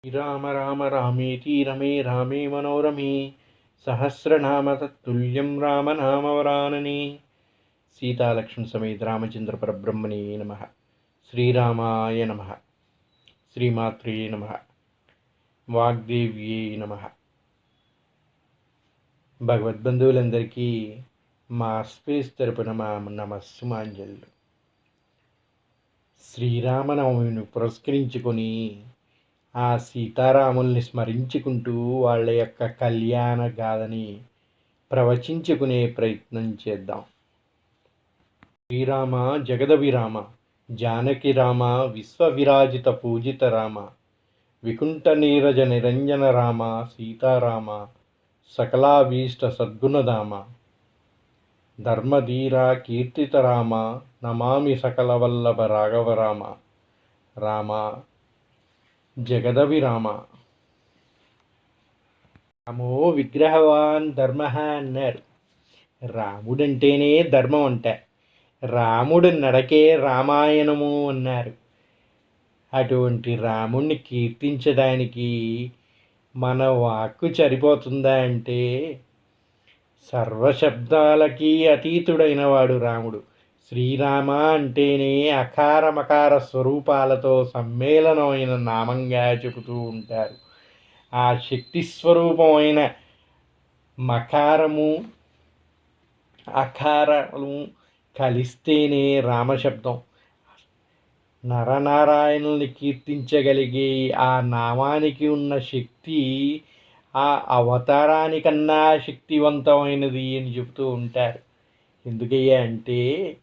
రామ రామ రామేతి రమే రామే మనోరమే సహస్రనామ తత్తుల్యం రామనామవరాననే. సీతాలక్ష్మణ సమేత రామచంద్ర పరబ్రహ్మణే నమ. శ్రీరామాయ నమ. శ్రీమాత్రే నమ. వాగ్దేవ్యే నమ. భగవద్బంధువులందరికీ మా స్పేస్ తరపున మా నమస్సుమాంజలు. శ్రీరామనవమిని పురస్కరించుకొని ఆ సీతారాముల్ని స్మరించుకుంటూ వాళ్ళ యొక్క కళ్యాణ గాథని ప్రవచించుకునే ప్రయత్నం చేద్దాం. శ్రీరామ జగదభిరామ జానకి రామ విశ్వవిరాజిత పూజిత రామ వికుంఠ నీరజ నిరంజన రామ సీతారామ సకలాభీష్ట సద్గుణధామ ధర్మధీర కీర్తిత రామ నమామి సకలవల్లభ రాఘవ రామ రామ జగదభిరామ. రామో విగ్రహవాన్ ధర్మ అన్నారు. రాముడంటేనే ధర్మం అంట. రాముడు నడకే రామాయణము అన్నారు. అటువంటి రాముణ్ణి కీర్తించడానికి మన వాక్కు సరిపోతుందా అంటే, సర్వశబ్దాలకి అతీతుడైన వాడు రాముడు. శ్రీరామ అంటేనే అకార మకార స్వరూపాలతో సమ్మేళనమైన నామంగా చెబుతూ ఉంటారు. ఆ శక్తి స్వరూపమైన మకారము అకారము కలిస్తేనే రామశబ్దం. నరనారాయణుల్ని కీర్తించగలిగే ఆ నామానికి ఉన్న శక్తి ఆ అవతారానికన్నా శక్తివంతమైనది అని చెబుతూ ఉంటారు. ఎందుకయ్యా అంటే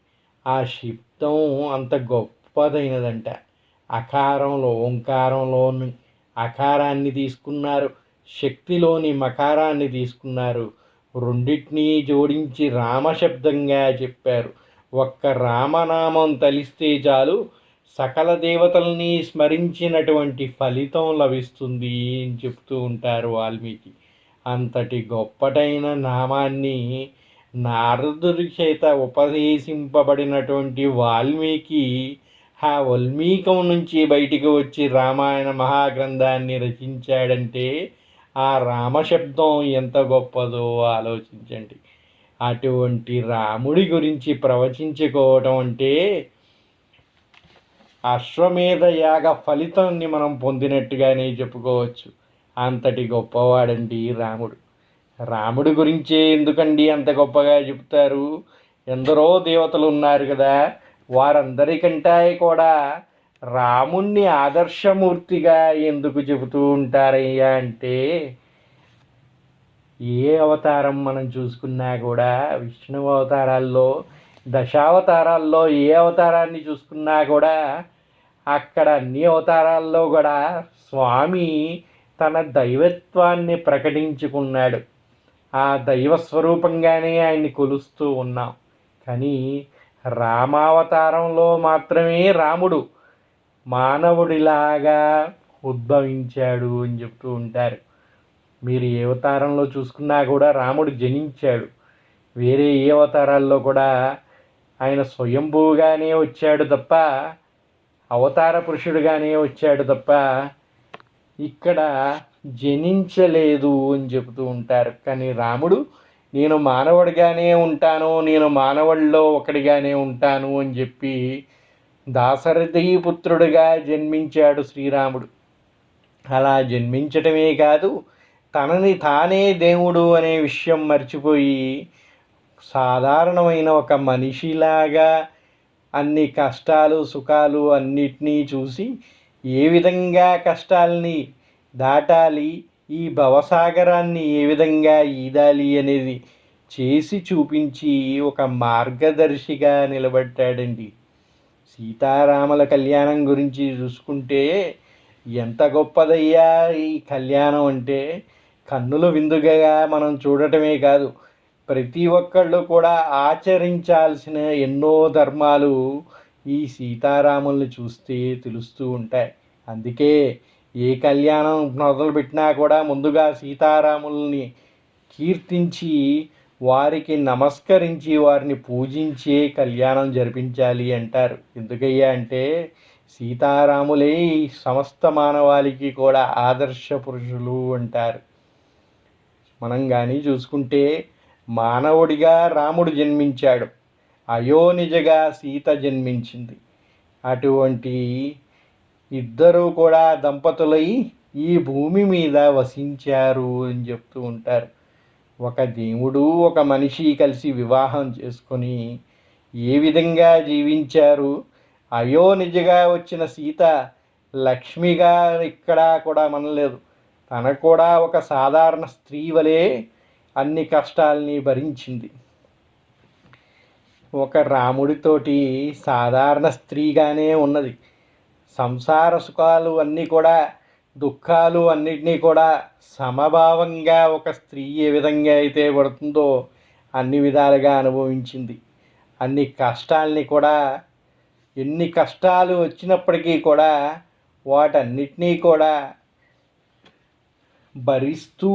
ఆ శబ్దం అంత గొప్పదైనదంట. అకారంలో ఓంకారంలోని అకారాన్ని తీసుకున్నారు, శక్తిలోని మకారాన్ని తీసుకున్నారు, రెండింటినీ జోడించి రామశబ్దంగా చెప్పారు. ఒక్క రామనామం తలిస్తే చాలు సకల దేవతల్ని స్మరించినటువంటి ఫలితం లభిస్తుంది అని చెప్తూ ఉంటారు వాల్మీకి. అంతటి గొప్పటైన నామాన్ని నారదుడి చేత ఉపదేశింపబడినటువంటి వాల్మీకి ఆ వాల్మీకం నుంచి బయటికి వచ్చి రామాయణ మహాగ్రంథాన్ని రచించాడంటే ఆ రామశబ్దం ఎంత గొప్పదో ఆలోచించండి. అటువంటి రాముడి గురించి ప్రవచించుకోవటం అంటే అశ్వమేధ యాగ ఫలితాన్ని మనం పొందినట్టుగానే చెప్పుకోవచ్చు. అంతటి గొప్పవాడండి రాముడు. రాముడి గురించే ఎందుకండి అంత గొప్పగా చెప్తారు? ఎందరో దేవతలు ఉన్నారు కదా, వారందరికంటే కూడా రాముణ్ణి ఆదర్శమూర్తిగా ఎందుకు చెబుతూ ఉంటారయ్యా అంటే, ఏ అవతారం మనం చూసుకున్నా కూడా విష్ణు అవతారాల్లో దశావతారాల్లో ఏ అవతారాన్ని చూసుకున్నా కూడా అక్కడ అన్ని అవతారాల్లో కూడా స్వామి తన దైవత్వాన్ని ప్రకటించుకున్నాడు. ఆ దైవ స్వరూపంగానే ఆయన్ని కొలుస్తూ ఉన్నాం. కానీ రామావతారంలో మాత్రమే రాముడు మానవుడిలాగా ఉద్భవించాడు అని చెప్తూ ఉంటారు. మీరు ఏ అవతారంలో చూసుకున్నా కూడా రాముడు జనించాడు. వేరే ఏ అవతారాల్లో కూడా ఆయన స్వయంభూగానే వచ్చాడు తప్ప, అవతార పురుషుడుగానే వచ్చాడు తప్ప ఇక్కడ జనించలేదు అని చెబుతూ ఉంటారు. కానీ రాముడు నేను మానవుడిగానే ఉంటాను, నేను మానవుల్లో ఒకడిగానే ఉంటాను అని చెప్పి దాశరథి పుత్రుడిగా జన్మించాడు శ్రీరాముడు. అలా జన్మించటమే కాదు, తనని తానే దేవుడు అనే విషయం మర్చిపోయి సాధారణమైన ఒక మనిషిలాగా అన్ని కష్టాలు సుఖాలు అన్నిటినీ చూసి ఏ విధంగా కష్టాలని దాటాలి, ఈ భవసాగరాన్ని ఏ విధంగా ఈదాలి అనేది చేసి చూపించి ఒక మార్గదర్శిగా నిలబడ్డాడండి. సీతారాముల కళ్యాణం గురించి చూసుకుంటే ఎంత గొప్పదయ్యా ఈ కళ్యాణం అంటే, కన్నుల విందుగా మనం చూడటమే కాదు, ప్రతి ఒక్కళ్ళు కూడా ఆచరించాల్సిన ఎన్నో ధర్మాలు ఈ సీతారాముల్ని చూస్తే తెలుస్తూ ఉంటాయి. అందుకే ఏ కళ్యాణం మొదలుపెట్టినా కూడా ముందుగా సీతారాముల్ని కీర్తించి వారికి నమస్కరించి వారిని పూజించే కళ్యాణం జరిపించాలి అంటారు. ఎందుకయ్యా అంటే సీతారాములే ఈ సమస్త మానవాళికి కూడా ఆదర్శ పురుషులు అంటారు. మనం కానీ చూసుకుంటే మానవుడిగా రాముడు జన్మించాడు, అయోనిజగా సీత జన్మించింది. అటువంటి ఇద్దరూ కూడా దంపతులై ఈ భూమి మీద వసించారు అని చెప్తూ ఉంటారు. ఒక దేవుడు ఒక మనిషి కలిసి వివాహం చేసుకొని ఏ విధంగా జీవించారు. అయోనిజగా వచ్చిన సీత లక్ష్మిగా ఇక్కడ కూడా మనలేదు. తన కూడా ఒక సాధారణ స్త్రీ వలె అన్ని కష్టాలని భరించింది. ఒక రాముడితోటి సాధారణ స్త్రీగానే ఉన్నది. సంసార సుఖాలు అన్నీ కూడా, దుఃఖాలు అన్నిటినీ కూడా సమభావంగా ఒక స్త్రీ ఏ విధంగా అయితే పడుతుందో అన్ని విధాలుగా అనుభవించింది. అన్ని కష్టాలని కూడా, ఎన్ని కష్టాలు వచ్చినప్పటికీ కూడా వాటన్నిటినీ కూడా భరిస్తూ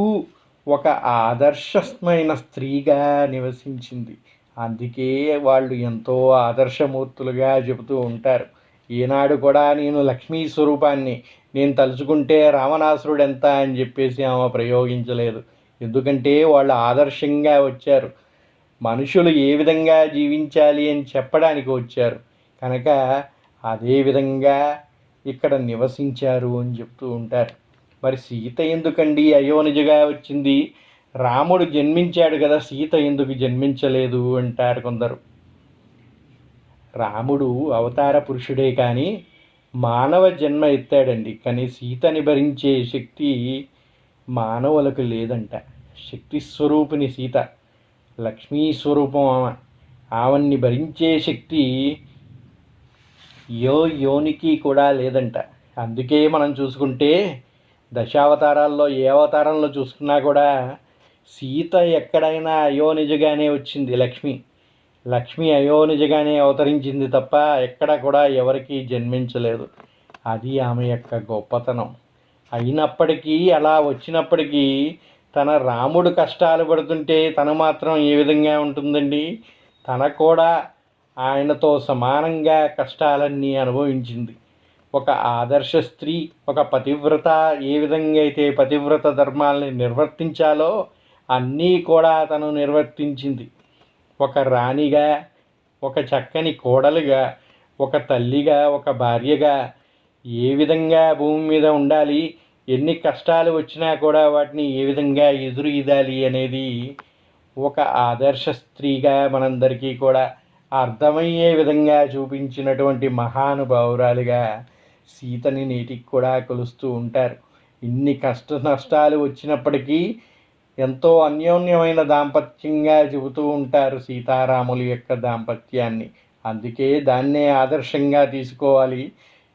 ఒక ఆదర్శమైన స్త్రీగా నివసించింది. అందుకే వాళ్ళు ఎంతో ఆదర్శమూర్తులుగా చెబుతూ ఉంటారు. ఈనాడు కూడా నేను లక్ష్మీ స్వరూపాన్ని నేను తలుచుకుంటే రావణాసురుడు ఎంత అని చెప్పేసి ఆమె ప్రయోగించలేదు. ఎందుకంటే వాళ్ళు ఆదర్శంగా వచ్చారు, మనుషులు ఏ విధంగా జీవించాలి అని చెప్పడానికి వచ్చారు కనుక అదే విధంగా ఇక్కడ నివసించారు అని చెప్తూ ఉంటారు. మరి సీత ఎందుకండి అయోనిజగా వచ్చింది? రాముడు జన్మించాడు కదా, సీత ఎందుకు జన్మించలేదు అంటారు కొందరు. రాముడు అవతార పురుషుడే కానీ మానవ జన్మ ఎత్తాడండి. కానీ సీతని భరించే శక్తి మానవులకు లేదంట. శక్తి స్వరూపిణి సీత, లక్ష్మీ స్వరూపం ఆమె. ఆమెని భరించే శక్తి యోనికి కూడా లేదంట. అందుకే మనం చూసుకుంటే దశావతారాల్లో ఏ అవతారంలో చూసుకున్నా కూడా సీత ఎక్కడైనా అయోనిజగానే వచ్చింది. లక్ష్మి అయోనిజగానే అవతరించింది తప్ప ఎక్కడ కూడా ఎవరికి జన్మించలేదు. అది ఆమె యొక్క గొప్పతనం. అయినప్పటికీ అలా వచ్చినప్పటికీ తన రాముడు కష్టాలు పడుతుంటే తను మాత్రం ఏ విధంగా ఉంటుందండి? తన కూడా ఆయనతో సమానంగా కష్టాలన్నీ అనుభవించింది. ఒక ఆదర్శ స్త్రీ, ఒక పతివ్రత ఏ విధంగా అయితే పతివ్రత ధర్మాలని నిర్వర్తించాలో అన్నీ కూడా తను నిర్వర్తించింది. ఒక రాణిగా, ఒక చక్కని కోడలుగా, ఒక తల్లిగా, ఒక భార్యగా ఏ విధంగా భూమి మీద ఉండాలి, ఎన్ని కష్టాలు వచ్చినా కూడా వాటిని ఏ విధంగా ఎదురు ఈదాలి అనేది ఒక ఆదర్శ స్త్రీగా మనందరికీ కూడా అర్థమయ్యే విధంగా చూపించినటువంటి మహానుభావురాలుగా సీతని నేటికి కూడా కొలుస్తూ ఉంటారు. ఇన్ని కష్ట నష్టాలు వచ్చినప్పటికీ ఎంతో అన్యోన్యమైన దాంపత్యంగా చెబుతూ ఉంటారు సీతారాముల యొక్క దాంపత్యాన్ని. అందుకే దాన్నే ఆదర్శంగా తీసుకోవాలి.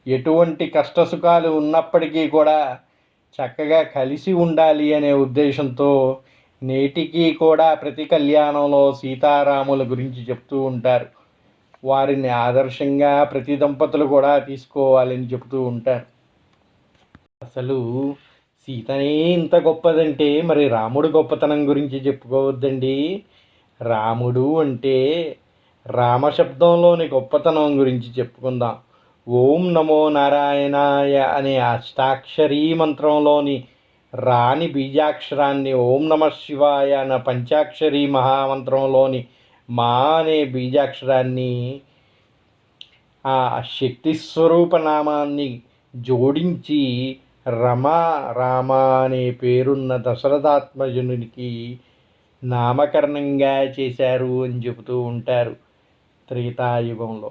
ఎటువంటి కష్టసుఖాలు ఉన్నప్పటికీ కూడా చక్కగా కలిసి ఉండాలి అనే ఉద్దేశంతో నేటికి కూడా ప్రతి కళ్యాణంలో సీతారాముల గురించి చెప్తూ ఉంటారు. వారిని ఆదర్శంగా ప్రతి దంపతులు కూడా తీసుకోవాలని చెబుతూ ఉంటారు. అసలు సీతనే ఇంత గొప్పదంటే మరి రాముడు గొప్పతనం గురించి చెప్పుకోవద్దండి. రాముడు అంటే రామశబ్దంలోని గొప్పతనం గురించి చెప్పుకుందాం. ఓం నమో నారాయణాయ అనే అష్టాక్షరీ మంత్రంలోని రాని బీజాక్షరాన్ని ఓం నమ శివాయ అన్న పంచాక్షరీ మహామంత్రంలోని మా అనే బీజాక్షరాన్ని ఆ శక్తి స్వరూప నామాన్ని జోడించి రామ అనే పేరున్న దశరథాత్మజునికి నామకరణంగా చేశారు అని చెబుతూ ఉంటారు త్రేతాయుగంలో.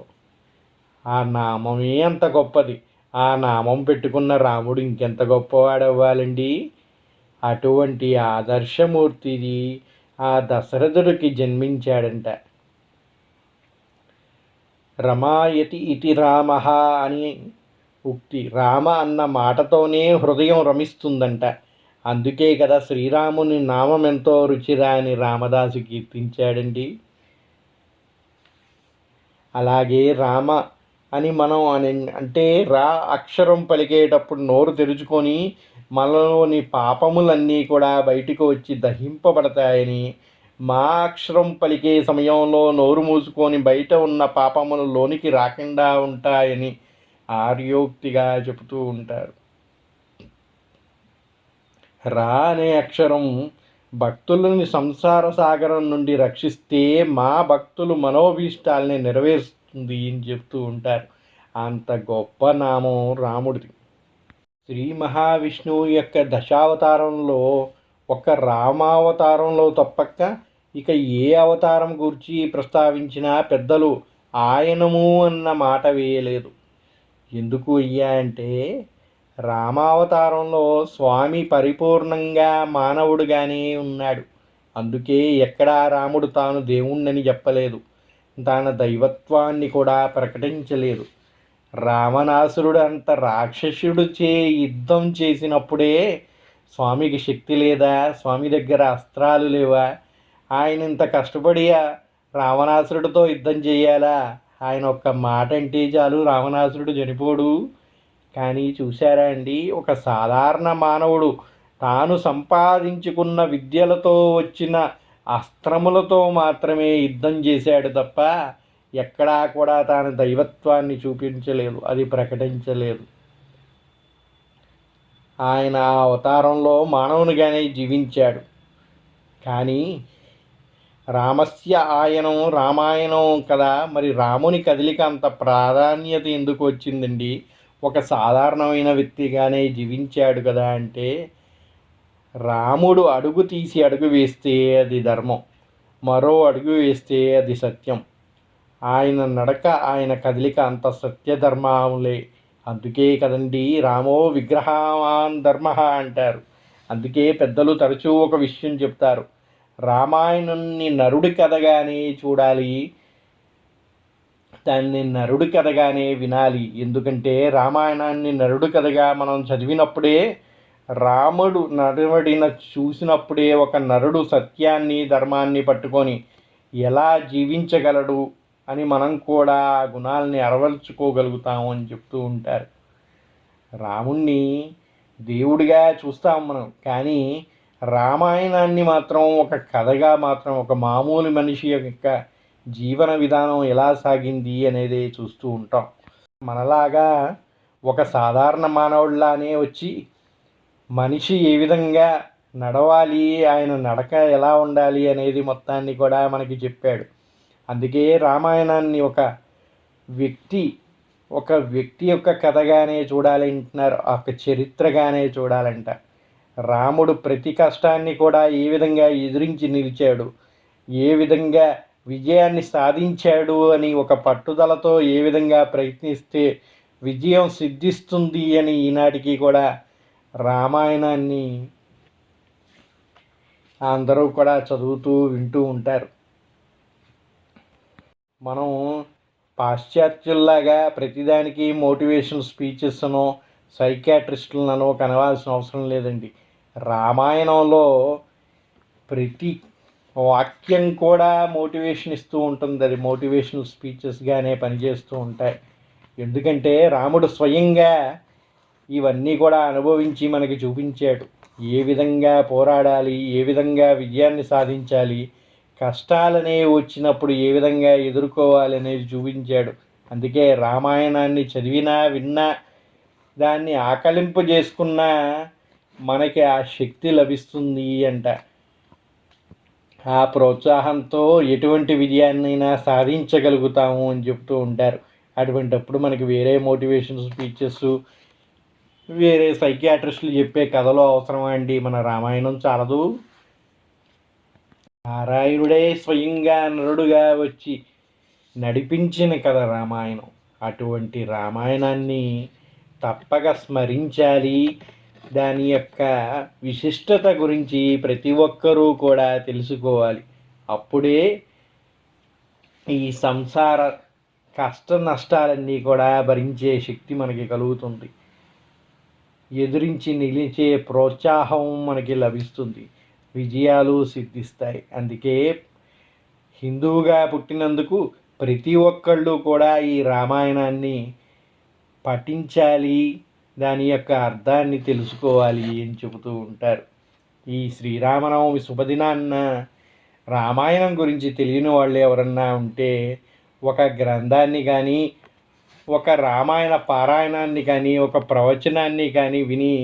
ఆ నామమే అంత గొప్పది. ఆ నామం పెట్టుకున్న రాముడు ఇంకెంత గొప్పవాడవ్వాలండి. అటువంటి ఆదర్శమూర్తిది ఆ దశరథుడికి జన్మించాడంట. రమాయతి ఇతి రామ అని ఉక్తి. రామ అన్న మాటతోనే హృదయం రమిస్తుందంట. అందుకే కదా శ్రీరాముని నామం ఎంతో రుచిరా అని రామదాసు కీర్తించాడండి. అలాగే రామ అని మనం అంటే రా అక్షరం పలికేటప్పుడు నోరు తెరుచుకొని మనలోని పాపములన్నీ కూడా బయటకు వచ్చి దహింపబడతాయని, మా అక్షరం పలికే సమయంలో నోరు మూసుకొని బయట ఉన్న పాపములు లోనికి రాకుండా ఉంటాయని ఆర్యోక్తిగా చెబుతూ ఉంటారు. రా అనే అక్షరం భక్తులని సంసార సాగరం నుండి రక్షిస్తే మా భక్తులు మనోభీష్టాలని నెరవేరుస్తుంది అని చెప్తూ ఉంటారు. అంత గొప్ప నామం రాముడిది. శ్రీ మహావిష్ణువు యొక్క దశావతారంలో ఒక రామావతారంలో తప్పక ఇక ఏ అవతారం గురించి ప్రస్తావించినా పెద్దలు ఆయనము అన్న మాట వేయలేదు. ఎందుకు అయ్యా అంటే రామావతారంలో స్వామి పరిపూర్ణంగా మానవుడుగానే ఉన్నాడు. అందుకే ఎక్కడా రాముడు తాను దేవుణ్ణని చెప్పలేదు, తన దైవత్వాన్ని కూడా ప్రకటించలేదు. రావణాసురుడు అంత రాక్షసుడిచే యుద్ధం చేసినప్పుడే స్వామికి శక్తి లేదా? స్వామి దగ్గర అస్త్రాలు లేవా? ఆయన ఇంత కష్టపడి రావణాసురుడితో యుద్ధం చేయాలా? ఆయన ఒక్క మాట అంటే చాలు రావణాసురుడు చనిపోడు. కానీ చూశారా అండి, ఒక సాధారణ మానవుడు తాను సంపాదించుకున్న విద్యలతో వచ్చిన అస్త్రములతో మాత్రమే యుద్ధం చేశాడు తప్ప ఎక్కడా కూడా తాను దైవత్వాన్ని చూపించలేదు, అది ప్రకటించలేదు. ఆయన ఆ అవతారంలో మానవునిగానే జీవించాడు. కానీ రామస్య ఆయనం రామాయణం కదా, మరి రాముని కదలిక అంత ప్రాధాన్యత ఎందుకు వచ్చిందండి? ఒక సాధారణమైన వ్యక్తిగానే జీవించాడు కదా అంటే, రాముడు అడుగు తీసి అడుగు వేస్తే అది ధర్మం, మరో అడుగు వేస్తే అది సత్యం. ఆయన నడక ఆయన కదలిక అంత సత్యధర్మాలే. అందుకే కదండి రామో విగ్రహవాన్ ధర్మ అంటారు. అందుకే పెద్దలు తరచూ ఒక విషయం చెప్తారు, రామాయణాన్ని నరుడి కథగానే చూడాలి, దాన్ని నరుడి కథగానే వినాలి. ఎందుకంటే రామాయణాన్ని నరుడి కథగా మనం చదివినప్పుడే, రాముడు నరుడిన చూసినప్పుడే ఒక నరుడు సత్యాన్ని ధర్మాన్ని పట్టుకొని ఎలా జీవించగలడు అని మనం కూడా ఆ గుణాలని అరవరుచుకోగలుగుతాము అని చెప్తూ ఉంటారు. రాముణ్ణి దేవుడిగా చూస్తాం మనం, కానీ రామాయణాన్ని మాత్రం ఒక కథగా మాత్రం ఒక మామూలు మనిషి యొక్క జీవన విధానం ఎలా సాగింది అనేది చూస్తూ ఉంటాం. మనలాగా ఒక సాధారణ మానవుడిలానే వచ్చి మనిషి ఏ విధంగా నడవాలి, ఆయన నడక ఎలా ఉండాలి అనేది మొత్తాన్ని కూడా మనకి చెప్పాడు. అందుకే రామాయణాన్ని ఒక వ్యక్తి యొక్క కథగానే చూడాలంటున్నారు, ఒక చరిత్రగానే చూడాలంట. రాముడు ప్రతి కష్టాన్ని కూడా ఏ విధంగా ఎదిరించి నిలిచాడు, ఏ విధంగా విజయాన్ని సాధించాడు అని ఒక పట్టుదలతో ఏ విధంగా ప్రయత్నిస్తే విజయం సిద్ధిస్తుంది అని ఈనాటికి కూడా రామాయణాన్ని అందరూ కూడా చదువుతూ వింటూ ఉంటారు. మనం పాశ్చాత్యుల్లాగా ప్రతిదానికి మోటివేషన్ స్పీచెస్ను సైకాట్రిస్టులను కనవాల్సిన అవసరం లేదండి. రామాయణంలో ప్రతి వాక్యం కూడా మోటివేషన్ ఇస్తూ ఉంటుంది, అది మోటివేషనల్ స్పీచెస్గానే పనిచేస్తూ ఉంటాయి. ఎందుకంటే రాముడు స్వయంగా ఇవన్నీ కూడా అనుభవించి మనకి చూపించాడు, ఏ విధంగా పోరాడాలి, ఏ విధంగా విజయాన్ని సాధించాలి, కష్టాలనేవి వచ్చినప్పుడు ఏ విధంగా ఎదుర్కోవాలి అనేది చూపించాడు. అందుకే రామాయణాన్ని చదివినా విన్నా దాన్ని ఆకలింపు చేసుకున్నా మనకి ఆ శక్తి లభిస్తుంది అంట. ఆ ప్రోత్సాహంతో ఎటువంటి విజయాన్నైనా సాధించగలుగుతాము అని చెప్తూ ఉంటారు. అటువంటప్పుడు మనకి వేరే మోటివేషన్ స్పీచెస్, వేరే సైకియాట్రిస్టులు చెప్పే కథలు అవసరమా అండి? మన రామాయణం చాలదు. నారాయణుడే స్వయంగా నరుడుగా వచ్చి నడిపించిన కథ రామాయణం. అటువంటి రామాయణాన్ని తప్పక స్మరించాలి. దాని యొక్క విశిష్టత గురించి ప్రతి ఒక్కరూ కూడా తెలుసుకోవాలి. అప్పుడే ఈ సంసార కష్ట నష్టాలన్నీ కూడా భరించే శక్తి మనకి కలుగుతుంది, ఎదురించి నిలిచే ప్రోత్సాహం మనకి లభిస్తుంది, విజయాలు సిద్ధిస్తాయి. అందుకే హిందువుగా పుట్టినందుకు ప్రతి ఒక్కళ్ళు కూడా ఈ రామాయణాన్ని పఠించాలి, దాని యొక్క అర్థాన్ని తెలుసుకోవాలి అని చెబుతూ ఉంటారు. ఈ శ్రీరామనవమి శుభదినాన్న రామాయణం గురించి తెలియని వాళ్ళు ఎవరన్నా ఉంటే ఒక గ్రంథాన్ని కానీ ఒక రామాయణ పారాయణాన్ని కానీ ఒక ప్రవచనాన్ని కానీ విని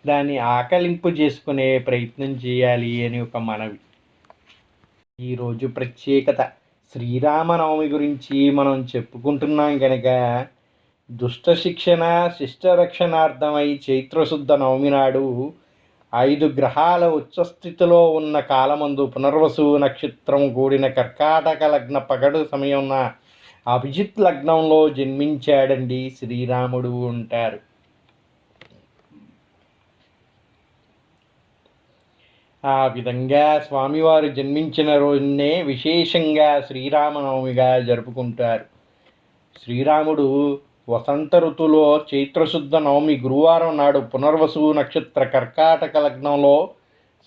దాన్ని ఆకలింపు చేసుకునే ప్రయత్నం చేయాలి అని ఒక మనవి. ఈరోజు ప్రత్యేకత శ్రీరామనవమి గురించి మనం చెప్పుకుంటున్నాం కనుక దుష్ట శిక్షణ శిష్టరక్షణార్థమై చైత్రశుద్ధ నవమి నాడు 5 గ్రహాల ఉచ్చస్థితిలో ఉన్న కాలమందు పునర్వసు నక్షత్రం కూడిన కర్కాటక లగ్న పగడు సమయం అభిజిత్ లగ్నంలో జన్మించాడండి శ్రీరాముడు అంటారు. ఆ విధంగా స్వామివారు జన్మించిన రోజునే విశేషంగా శ్రీరామనవమిగా జరుపుకుంటారు. శ్రీరాముడు వసంత ఋతువులో చైత్రశుద్ధ నవమి గురువారం నాడు పునర్వసు నక్షత్ర కర్కాటక లగ్నంలో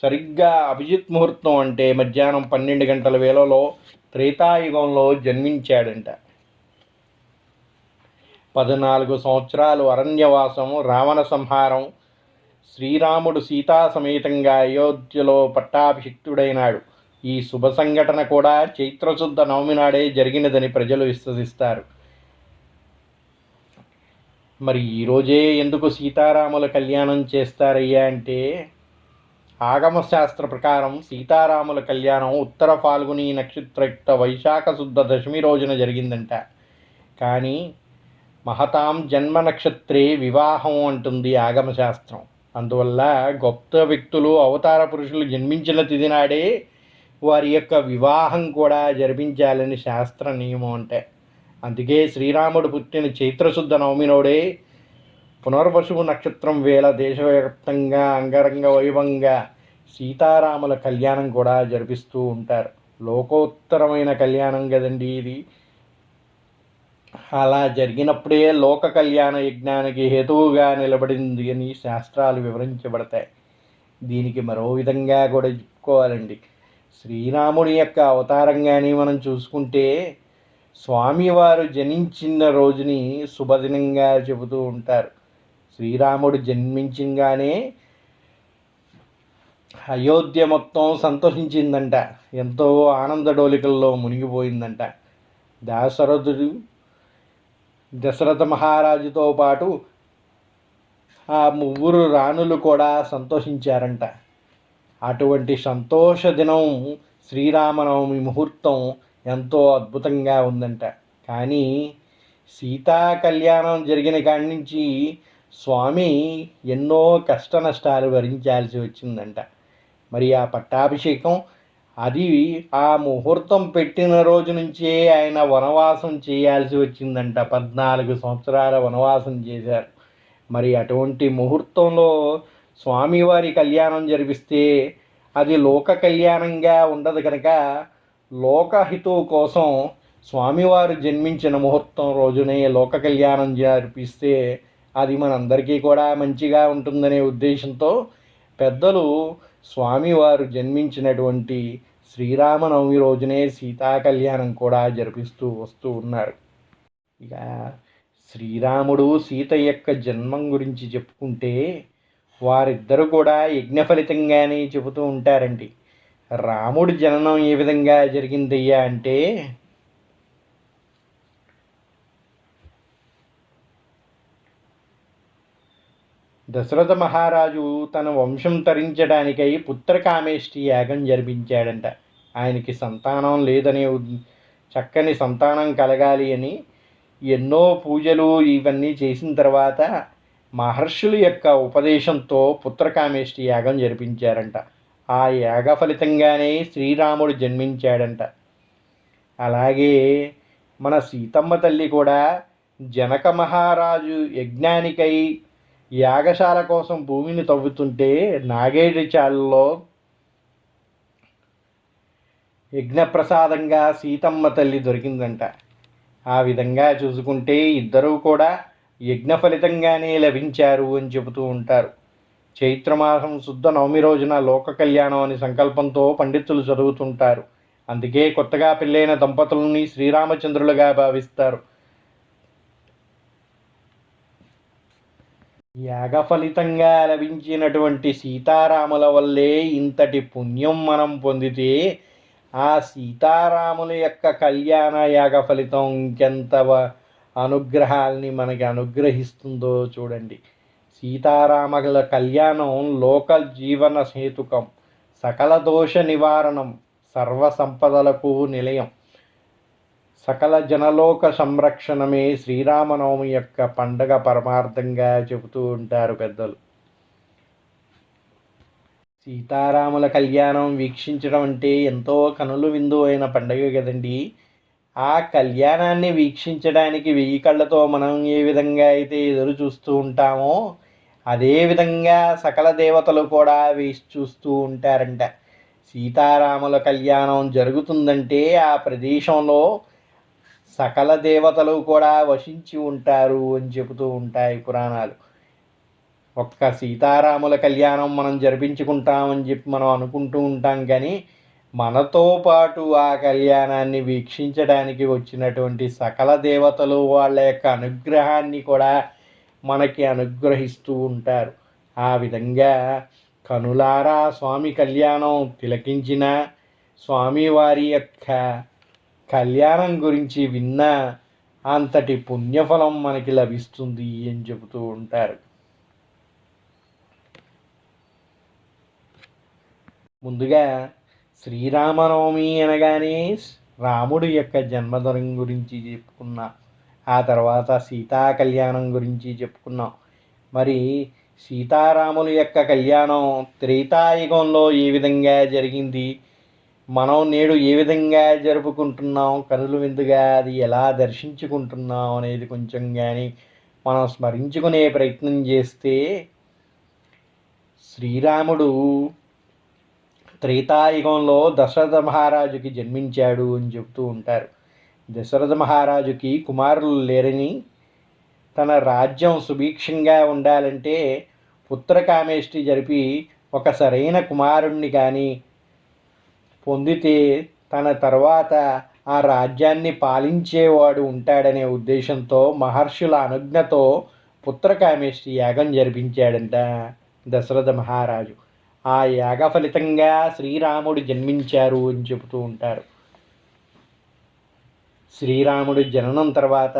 సరిగ్గా అభిజిత్ ముహూర్తం అంటే మధ్యాహ్నం 12 గంటల వేళలో త్రేతాయుగంలో జన్మించాడంట. 14 సంవత్సరాలు అరణ్యవాసం, రావణ సంహారం, శ్రీరాముడు సీతా సమేతంగా అయోధ్యలో పట్టాభిషిక్తుడైనాడు. ఈ శుభ సంఘటన కూడా చైత్రశుద్ధ నవమి నాడే జరిగినదని ప్రజలు విశ్వసిస్తారు. మరి ఈరోజే ఎందుకు సీతారాముల కళ్యాణం చేస్తారయ్యా అంటే, ఆగమశాస్త్ర ప్రకారం సీతారాముల కళ్యాణం ఉత్తర ఫాల్గుని నక్షత్రయుక్త వైశాఖ శుద్ధ దశమి రోజున జరిగిందంట. కానీ మహతాం జన్మ నక్షత్రే వివాహం అంటుంది ఆగమశాస్త్రం. అందువల్ల గొప్ప వ్యక్తులు అవతార పురుషులు జన్మించిన తిథి నాడే వారి యొక్క వివాహం కూడా జరిపించాలని శాస్త్ర నియమం అంటే. అందుకే శ్రీరాముడు పుట్టిన చైత్రశుద్ధ నవమి నాడే పునర్వసు నక్షత్రం వేళ దేశవ్యాప్తంగా అంగరంగ వైభవంగా సీతారాముల కళ్యాణం కూడా జరిపిస్తూ ఉంటారు. లోకోత్తరమైన కళ్యాణం కదండి ఇది. అలా జరిగినప్పుడే లోక కళ్యాణ యజ్ఞానికి హేతువుగా నిలబడింది అని శాస్త్రాలు వివరించబడతాయి. దీనికి మరో విధంగా కూడా చెప్పుకోవాలండి. శ్రీరాముడి యొక్క అవతారంగానే మనం చూసుకుంటే స్వామివారు జనించిన రోజుని శుభదినంగా చెబుతూ ఉంటారు. శ్రీరాముడు జన్మించగానే అయోధ్య మొత్తం సంతోషించిందంట, ఎంతో ఆనందడోలికల్లో మునిగిపోయిందంట. దశరథ మహారాజుతో పాటు ఆ 3 రాణులు కూడా సంతోషించారంట. అటువంటి సంతోష దినం శ్రీరామనవమి ముహూర్తం ఎంతో అద్భుతంగా ఉందంట. కానీ సీతా కళ్యాణం జరిగిన కాడి నుంచి స్వామి ఎన్నో కష్ట నష్టాలు భరించాల్సి వచ్చిందంట. మరి ఆ పట్టాభిషేకం అది ఆ ముహూర్తం పెట్టిన రోజు నుంచే ఆయన వనవాసం చేయాల్సి వచ్చిందంట. 14 సంవత్సరాల వనవాసం చేశారు. మరి అటువంటి ముహూర్తంలో స్వామివారి కళ్యాణం జరిపిస్తే అది లోక కళ్యాణంగా ఉండదు కనుక లోకహితువు కోసం స్వామివారు జన్మించిన ముహూర్తం రోజునే లోక కళ్యాణం జరిపిస్తే అది మనందరికీ కూడా మంచిగా ఉంటుందనే ఉద్దేశంతో పెద్దలు స్వామివారు జన్మించినటువంటి శ్రీరామనవమి రోజునే సీతా కళ్యాణం కూడా జరిపిస్తూ వస్తూ ఉన్నారు. ఇక శ్రీరాముడు సీత యొక్క జన్మం గురించి చెప్పుకుంటే వారిద్దరూ కూడా యజ్ఞ ఫలితంగానే చెబుతూ ఉంటారండి. రాముడి జననం ఏ విధంగా జరిగిందయ్యా అంటే, దశరథ మహారాజు తన వంశం తరించడానికై పుత్రకామేష్టి యాగం జరిపించాడంట. ఆయనకి సంతానం లేదనే చక్కని సంతానం కలగాలి అని ఎన్నో పూజలు ఇవన్నీ చేసిన తర్వాత మహర్షుల యొక్క ఉపదేశంతో పుత్రకామేష్టి యాగం జరిపించారంట. ఆ యాగ ఫలితంగానే శ్రీరాముడు జన్మించాడంట. అలాగే మన సీతమ్మ తల్లి కూడా జనక మహారాజు యజ్ఞానికై యాగశాల కోసం భూమిని తవ్వుతుంటే నాగేడి చాలలో యజ్ఞప్రసాదంగా సీతమ్మ తల్లి దొరికిందంట. ఆ విధంగా చూసుకుంటే ఇద్దరూ కూడా యజ్ఞ ఫలితంగానే లభించారు అని చెబుతూ ఉంటారు. చైత్రమాసం శుద్ధ నవమి రోజున లోక కళ్యాణం అని సంకల్పంతో పండితులు చదువుతుంటారు. అందుకే కొత్తగా పెళ్ళైన దంపతులని శ్రీరామచంద్రులుగా భావిస్తారు. యాగ ఫలితంగా లభించినటువంటి సీతారాముల వల్లే ఇంతటి పుణ్యం మనం పొందితే ఆ సీతారాముల యొక్క కళ్యాణ యాగ ఫలితం ఇంకెంత అనుగ్రహాల్ని మనకి అనుగ్రహిస్తుందో చూడండి. సీతారామల కళ్యాణం లోక జీవన హేతుకం, సకల దోష నివారణం, సర్వ సంపదలకు నిలయం, సకల జనలోక సంరక్షణమే శ్రీరామనవమి యొక్క పండగ పరమార్థంగా చెబుతూ ఉంటారు పెద్దలు. సీతారాముల కళ్యాణం వీక్షించడం అంటే ఎంతో కనులు విందు అయిన పండగ కదండి. ఆ కళ్యాణాన్ని వీక్షించడానికి 1000 కళ్ళతో మనం ఏ విధంగా అయితే ఎదురు చూస్తూ ఉంటామో అదేవిధంగా సకల దేవతలు కూడా వేసి చూస్తూ ఉంటారంట. సీతారాముల కళ్యాణం జరుగుతుందంటే ఆ ప్రదేశంలో సకల దేవతలు కూడా వసించి ఉంటారు అని చెబుతూ ఉంటాయి పురాణాలు. ఒక్క సీతారాముల కళ్యాణం మనం జరిపించుకుంటామని చెప్పి మనం అనుకుంటూ ఉంటాం, కానీ మనతో పాటు ఆ కళ్యాణాన్ని వీక్షించడానికి వచ్చినటువంటి సకల దేవతలు వాళ్ళ యొక్క అనుగ్రహాన్ని కూడా మనకి అనుగ్రహిస్తూ ఉంటారు. ఆ విధంగా కనులారా స్వామి కళ్యాణం తిలకించిన, స్వామివారి యొక్క కళ్యాణం గురించి విన్న అంతటి పుణ్యఫలం మనకి లభిస్తుంది అని చెబుతూ ఉంటారు. ముందుగా శ్రీరామనవమి అనగానే రాముడి యొక్క జన్మదినం గురించి చెప్పుకున్నాం. ఆ తర్వాత సీతా కళ్యాణం గురించి చెప్పుకున్నాం. మరి సీతారాముల యొక్క కళ్యాణం త్రేతాయుగంలో ఏ విధంగా జరిగింది, మనం నేడు ఏ విధంగా జరుపుకుంటున్నాం, కనులు విందుగా అది ఎలా దర్శించుకుంటున్నాం అనేది కొంచెం కానీ మనం స్మరించుకునే ప్రయత్నం చేస్తే, శ్రీరాముడు త్రేతాయుగంలో దశరథ మహారాజుకి జన్మించాడు అని చెబుతూ ఉంటారు. దశరథ మహారాజుకి కుమారులు లేరని, తన రాజ్యం సుభిక్షంగా ఉండాలంటే పుత్రకామేష్టి జరిపి ఒక సరైన కుమారుణ్ణి కానీ పొందితే తన తర్వాత ఆ రాజ్యాన్ని పాలించేవాడు ఉంటాడనే ఉద్దేశంతో మహర్షుల అనుజ్ఞతో పుత్రకామేష్టి యాగం జరిపించాడంట దశరథ మహారాజు. ఆ యాగ ఫలితంగా శ్రీరాముడు జన్మించారు అని చెబుతూ ఉంటారు. శ్రీరాముడు జననం తర్వాత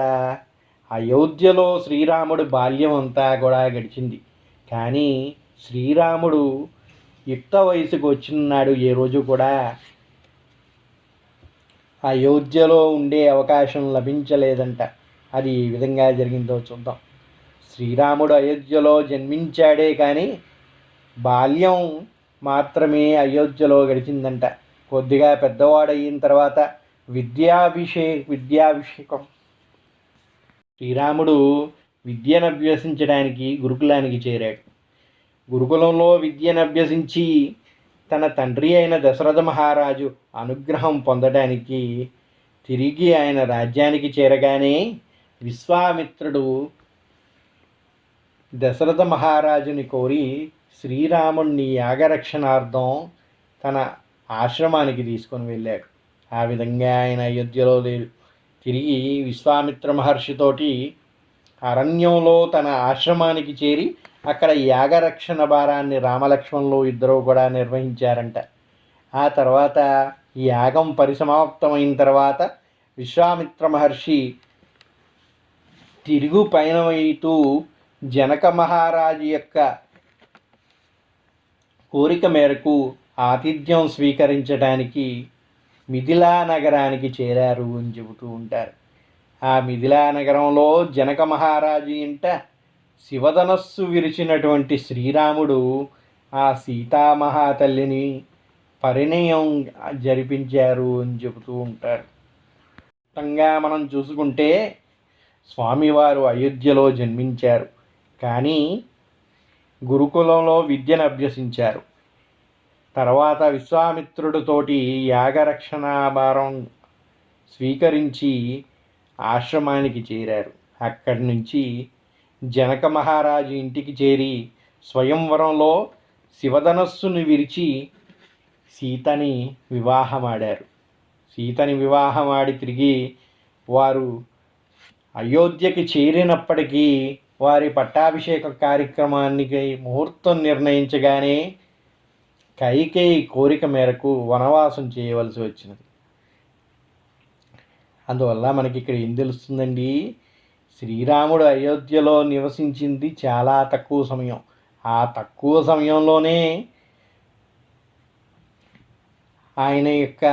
అయోధ్యలో శ్రీరాముడు బాల్యం అంతా కూడా గడిచింది. కానీ శ్రీరాముడు యుక్త వయసుకు వచ్చినాడు ఏ రోజు కూడా అయోధ్యలో ఉండే అవకాశం లభించలేదంట. అది ఏ విధంగా జరిగిందో చూద్దాం. శ్రీరాముడు అయోధ్యలో జన్మించాడే కానీ బాల్యం మాత్రమే అయోధ్యలో గడిచిందంట. కొద్దిగా పెద్దవాడయిన తర్వాత విద్యాభిషేకం శ్రీరాముడు విద్యను అభ్యసించడానికి గురుకులానికి చేరాడు. గురుకులంలో విద్యను అభ్యసించి తన తండ్రి అయిన దశరథ మహారాజు అనుగ్రహం పొందడానికి తిరిగి ఆయన రాజ్యానికి చేరగానే విశ్వామిత్రుడు దశరథ మహారాజుని కోరి శ్రీరాముణ్ణి యాగరక్షణార్థం తన ఆశ్రమానికి తీసుకొని వెళ్ళాడు. ఆ విధంగా ఆయన అయోధ్యలో లేడు. తిరిగి విశ్వామిత్ర మహర్షితోటి అరణ్యంలో తన ఆశ్రమానికి చేరి అక్కడ యాగరక్షణ భారాన్ని రామలక్ష్మణులు ఇద్దరూ కూడా నిర్వహించారంట. ఆ తర్వాత యాగం పరిసమాప్తమైన తర్వాత విశ్వామిత్ర మహర్షి తిరుగు పయనమైతూ జనక మహారాజు యొక్క కోరిక మేరకు ఆతిథ్యం స్వీకరించడానికి మిథిలా నగరానికి చేరారు అని చెబుతూ ఉంటారు. ఆ మిథిలా నగరంలో జనక మహారాజు ఇంట శివధనస్సు విరిచినటువంటి శ్రీరాముడు ఆ సీతామహాతల్లిని పరిణయం జరిపించారు అని చెబుతూ ఉంటారు. మొత్తంగా మనం చూసుకుంటే స్వామివారు అయోధ్యలో జన్మించారు, కానీ గురుకులంలో విద్యను అభ్యసించారు. తర్వాత విశ్వామిత్రుడితోటి యాగరక్షణాభారం స్వీకరించి ఆశ్రమానికి చేరారు. అక్కడి నుంచి జనక మహారాజు ఇంటికి చేరి స్వయంవరంలో శివధనస్సును విరిచి సీతని వివాహమాడారు. సీతని వివాహమాడి తిరిగి వారు అయోధ్యకి చేరినప్పటికీ వారి పట్టాభిషేక కార్యక్రమానికి ముహూర్తం నిర్ణయించగానే కైకేయి కోరిక మేరకు వనవాసం చేయవలసి వచ్చినది. అందువల్ల మనకి ఇక్కడ ఏం తెలుస్తుందండి, శ్రీరాముడు అయోధ్యలో నివసించింది చాలా తక్కువ సమయం. ఆ తక్కువ సమయంలోనే ఆయన యొక్క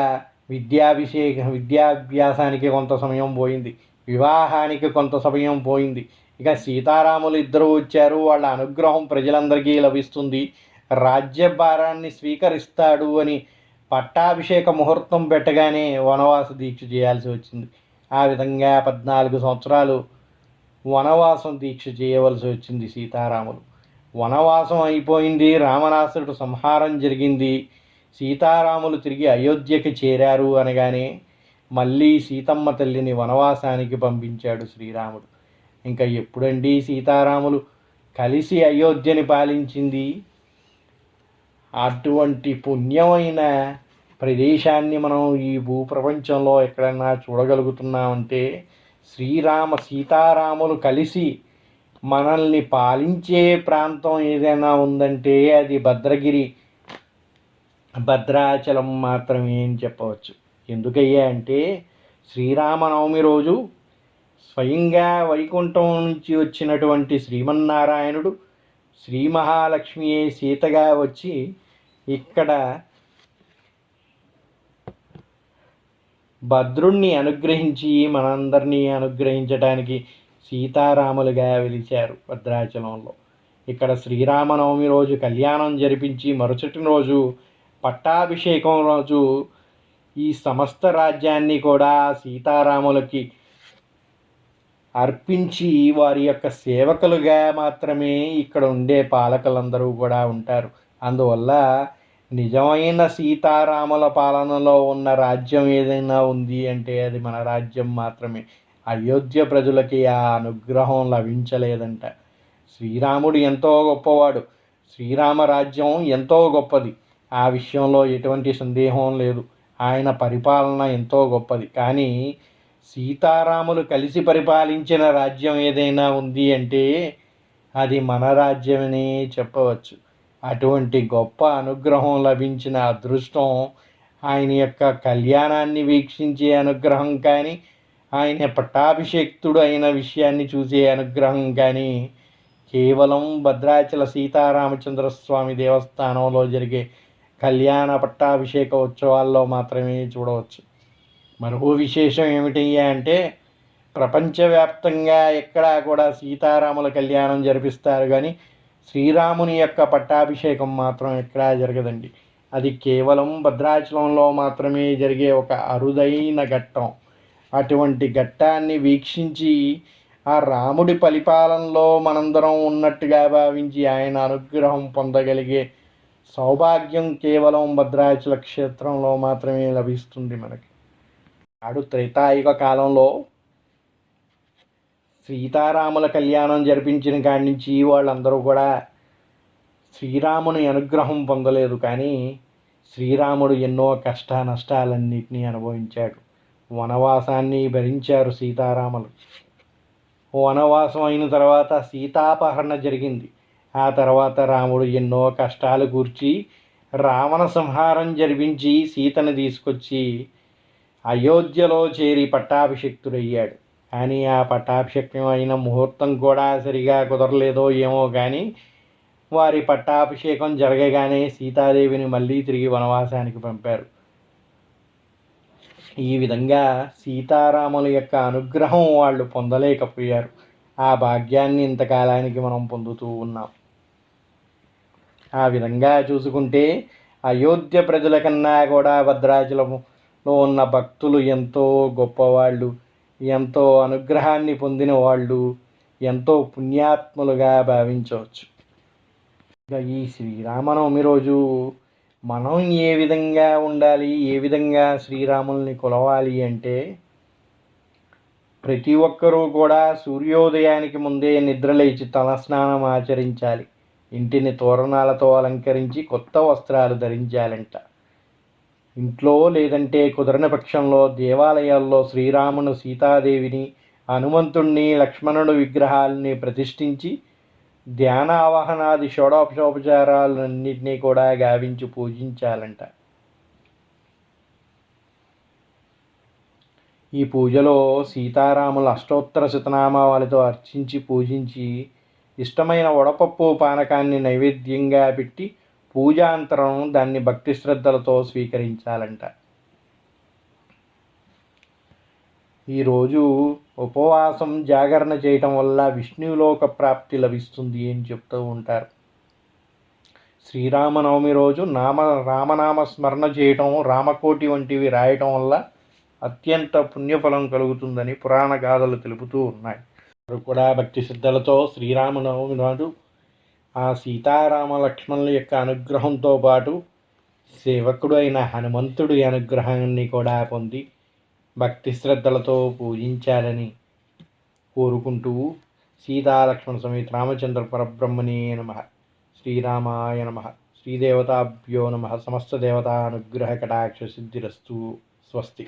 విద్యాభ్యాసానికి కొంత సమయం పోయింది, వివాహానికి కొంత సమయం పోయింది. ఇక సీతారాములు ఇద్దరు వచ్చారు, వాళ్ళ అనుగ్రహం ప్రజలందరికీ లభిస్తుంది, రాజ్యభారాన్ని స్వీకరిస్తాడు అని పట్టాభిషేక ముహూర్తం పెట్టగానే వనవాస దీక్ష చేయాల్సి వచ్చింది. ఆ విధంగా 14 సంవత్సరాలు వనవాసం దీక్ష చేయవలసి వచ్చింది సీతారాములు. వనవాసం అయిపోయింది, రావణాసురుడు సంహారం జరిగింది, సీతారాములు తిరిగి అయోధ్యకి చేరారు అనగానే మళ్ళీ సీతమ్మ తల్లిని వనవాసానికి పంపించాడు శ్రీరాముడు. ఇంకా ఎప్పుడండి సీతారాములు కలిసి అయోధ్యని పాలించింది? అటువంటి పుణ్యమైన ప్రదేశాన్ని మనం ఈ భూప్రపంచంలో ఎక్కడన్నా చూడగలుగుతున్నామంటే సీతారాములు కలిసి మనల్ని పాలించే ప్రాంతం ఏదైనా ఉందంటే అది భద్రాచలం మాత్రమే అని చెప్పవచ్చు. ఎందుకయ్యా అంటే శ్రీరామనవమి రోజు స్వయంగా వైకుంఠం నుంచి వచ్చినటువంటి శ్రీమన్నారాయణుడు శ్రీ మహాలక్ష్మియే సీతగా వచ్చి ఇక్కడ భద్రుణ్ణి అనుగ్రహించి మనందరినీ అనుగ్రహించడానికి సీతారాములుగా వెలిచారు భద్రాచలంలో. ఇక్కడ శ్రీరామనవమి రోజు కళ్యాణం జరిపించి మరుసటి రోజు పట్టాభిషేకం రోజు ఈ సమస్త రాజ్యాన్ని కూడా సీతారాములకి అర్పించి వారి యొక్క సేవకులుగా మాత్రమే ఇక్కడ ఉండే పాలకులందరూ కూడా ఉంటారు. అందువల్ల నిజమైన సీతారాముల పాలనలో ఉన్న రాజ్యం ఏదైనా ఉంది అంటే అది మన రాజ్యం మాత్రమే. అయోధ్య ప్రజలకి ఆ అనుగ్రహం లభించలేదంట. శ్రీరాముడు ఎంతో గొప్పవాడు, శ్రీరామ రాజ్యం ఎంతో గొప్పది, ఆ విషయంలో ఎటువంటి సందేహం లేదు. ఆయన పరిపాలన ఎంతో గొప్పది. కానీ సీతారాములు కలిసి పరిపాలించిన రాజ్యం ఏదైనా ఉంది అంటే అది మన రాజ్యమనే చెప్పవచ్చు. అటువంటి గొప్ప అనుగ్రహం లభించిన అదృష్టం, ఆయన యొక్క కళ్యాణాన్ని వీక్షించే అనుగ్రహం కానీ, ఆయన పట్టాభిషేక్తుడు అయిన విషయాన్ని చూసే అనుగ్రహం కానీ కేవలం భద్రాచల సీతారామచంద్ర స్వామి దేవస్థానంలో జరిగే కళ్యాణ పట్టాభిషేక ఉత్సవాల్లో మాత్రమే చూడవచ్చు. మరో విశేషం ఏమిటయ్యా అంటే ప్రపంచవ్యాప్తంగా ఎక్కడా కూడా సీతారాముల కళ్యాణం జరిపిస్తారు కానీ శ్రీరాముని యొక్క పట్టాభిషేకం మాత్రం ఎక్కడా జరగదండి. అది కేవలం భద్రాచలంలో మాత్రమే జరిగే ఒక అరుదైన ఘట్టం. అటువంటి ఘట్టాన్ని వీక్షించి ఆ రాముడి పరిపాలనలో మనందరం ఉన్నట్టుగా భావించి ఆయన అనుగ్రహం పొందగలిగే సౌభాగ్యం కేవలం భద్రాచల క్షేత్రంలో మాత్రమే లభిస్తుంది మనకి. నాడు త్రేతాయుగ కాలంలో సీతారాముల కళ్యాణం జరిపించిన కాడి నుంచి వాళ్ళందరూ కూడా శ్రీరాముని అనుగ్రహం పొందలేదు. కానీ శ్రీరాముడు ఎన్నో కష్ట నష్టాలన్నింటినీ అనుభవించాడు. వనవాసాన్ని భరించారు సీతారాములు. వనవాసం అయిన తర్వాత సీతాపహరణ జరిగింది. ఆ తర్వాత రాముడు ఎన్నో కష్టాలు కూర్చి రావణ సంహారం జరిపించి సీతను తీసుకొచ్చి అయోధ్యలో చేరి పట్టాభిషిక్తుడయ్యాడు. కానీ ఆ పట్టాభిషేకం అయిన ముహూర్తం కూడా సరిగా కుదరలేదో ఏమో కానీ వారి పట్టాభిషేకం జరగగానే సీతాదేవిని మళ్ళీ తిరిగి వనవాసానికి పంపారు. ఈ విధంగా సీతారాముల యొక్క అనుగ్రహం వాళ్ళు పొందలేకపోయారు. ఆ భాగ్యాన్ని ఇంతకాలానికి మనం పొందుతూ ఉన్నాం. ఆ విధంగా చూసుకుంటే అయోధ్య ప్రజల కన్నా కూడా భద్రాచలంలో ఉన్న భక్తులు ఎంతో గొప్పవాళ్ళు, ఎంతో అనుగ్రహాన్ని పొందిన వాళ్ళు, ఎంతో పుణ్యాత్ములుగా భావించవచ్చు. ఇక ఈ శ్రీరామనవమి రోజు మనం ఏ విధంగా ఉండాలి, ఏ విధంగా శ్రీరాముల్ని కొలవాలి అంటే ప్రతి ఒక్కరూ కూడా సూర్యోదయానికి ముందే నిద్రలేచి తలస్నానం ఆచరించాలి. ఇంటిని తోరణాలతో అలంకరించి కొత్త వస్త్రాలు ధరించాలంట. ఇంట్లో లేదంటే కుదరని పక్షంలో దేవాలయాల్లో శ్రీరామును, సీతాదేవిని, హనుమంతుణ్ణి, లక్ష్మణుడు విగ్రహాలని ప్రతిష్ఠించి ధ్యాన ఆవాహనాది షోడోపచారాలన్నింటినీ కూడా గావించి పూజించాలంట. ఈ పూజలో సీతారాముల అష్టోత్తర శతనామాలతో అర్చించి పూజించి ఇష్టమైన వడపప్పు పానకాన్ని నైవేద్యంగా పెట్టి పూజాంతరం దాన్ని భక్తి శ్రద్ధలతో స్వీకరించాలంట. ఈరోజు ఉపవాసం జాగరణ చేయటం వల్ల విష్ణులోక ప్రాప్తి లభిస్తుంది అని చెప్తూ ఉంటారు. శ్రీరామనవమి రోజు రామనామ స్మరణ చేయటం, రామకోటి వంటివి రాయటం వల్ల అత్యంత పుణ్యఫలం కలుగుతుందని పురాణ గాథలు తెలుపుతూ ఉన్నాయి. వారు కూడా భక్తి శ్రద్ధలతో శ్రీరామనవమి నాడు ఆ సీతారామ లక్ష్మణుల యొక్క అనుగ్రహంతో పాటు సేవకుడు అయిన హనుమంతుడి అనుగ్రహాన్ని కూడా పొంది భక్తి శ్రద్ధలతో పూజించాలని కోరుకుంటూ సీతాలక్ష్మణ సమేత రామచంద్ర పరబ్రహ్మణే నమః, శ్రీరామాయ నమః, శ్రీదేవతాభ్యో నమః, సమస్త దేవతా అనుగ్రహ కటాక్ష సిద్ధిరస్తు. స్వస్తి.